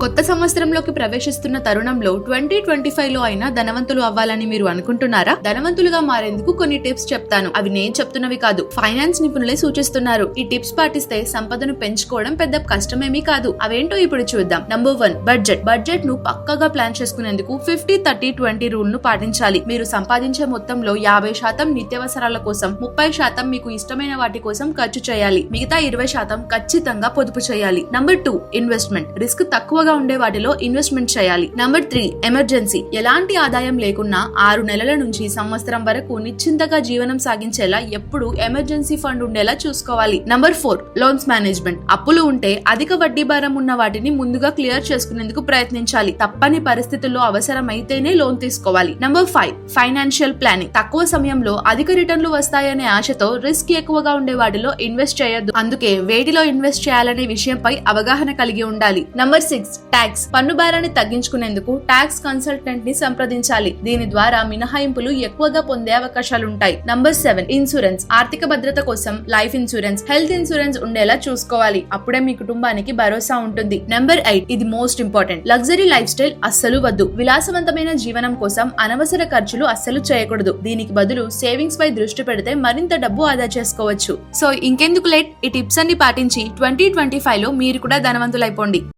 కొత్త సంవత్సరంలోకి ప్రవేశిస్తున్న తరుణంలో 2025 లో అయినా ధనవంతులు అవ్వాలని మీరు అనుకుంటున్నారా? ధనవంతులుగా మారేందుకు కొన్ని టిప్స్ చెప్తాను. అవి నేను చెప్తున్నవి కాదు, ఫైనాన్స్ నిపుణులే సూచిస్తున్నారు. ఈ టిప్స్ పాటిస్తే సంపదను పెంచుకోవడం పెద్ద కష్టమేమీ కాదు. అవేంటో ఇప్పుడు చూద్దాం. నంబర్ 1, బడ్జెట్ ను పక్కగా ప్లాన్ చేసుకునేందుకు 50-30-20 రూల్ ను పాటించాలి. మీరు సంపాదించే మొత్తంలో 50% నిత్యావసరాల కోసం, 30% మీకు ఇష్టమైన వాటి కోసం ఖర్చు చేయాలి. మిగతా 20% ఖచ్చితంగా పొదుపు చేయాలి. Number 2, investment. రిస్క్ తక్కువగా ఉండే వాటిలో ఇన్వెస్ట్మెంట్ చేయాలి. Number 3, emergency. ఎలాంటి ఆదాయం లేకున్నా 6 నెలల నుంచి సంవత్సరం వరకు నిశ్చింతగా జీవనం సాగించేలా ఎప్పుడు ఎమర్జెన్సీ ఫండ్ ఉండేలా చూసుకోవాలి. Number 4, loans management. అప్పులు ఉంటే అధిక వడ్డీ భారం ఉన్న వాటిని ముందుగా క్లియర్ చేసుకునేందుకు ప్రయత్నించాలి. తప్పని పరిస్థితుల్లో అవసరమైతేనే లోన్ తీసుకోవాలి. Number 5, financial planning. తక్కువ సమయంలో అధిక రిటర్న్లు వస్తాయనే ఆశతో రిస్క్ ఎక్కువగా ఉండే వాటిలో ఇన్వెస్ట్ చేయొద్దు. అందుకే వేటిలో ఇన్వెస్ట్ చేయాలనే విషయంపై అవగాహన కలిగి ఉండాలి. Number 6, tax. పన్ను భారాన్ని తగ్గించుకునేందుకు ట్యాక్స్ కన్సల్టెంట్ ని సంప్రదించాలి. దీని ద్వారా మినహాయింపులు ఎక్కువగా పొందే అవకాశాలుంటాయి. Number 7, insurance. ఆర్థిక భద్రత కోసం లైఫ్ ఇన్సూరెన్స్, హెల్త్ ఇన్సూరెన్స్ ఉండేలా చూసుకోవాలి. అప్పుడే మీ కుటుంబానికి భరోసా ఉంటుంది. నంబర్ 8, ఇది most important. Luxury life style అస్సలు వద్దు. విలాసవంతమైన జీవనం కోసం అనవసర ఖర్చులు అస్సలు చేయకూడదు. దీనికి బదులు సేవింగ్స్ పై దృష్టి పెడితే మరింత డబ్బు ఆదా చేసుకోవచ్చు. సో ఇంకెందుకు లేట్, ఈ టిప్స్ అన్ని పాటించి 2025 లో మీరు కూడా ధనవంతులైపోండి.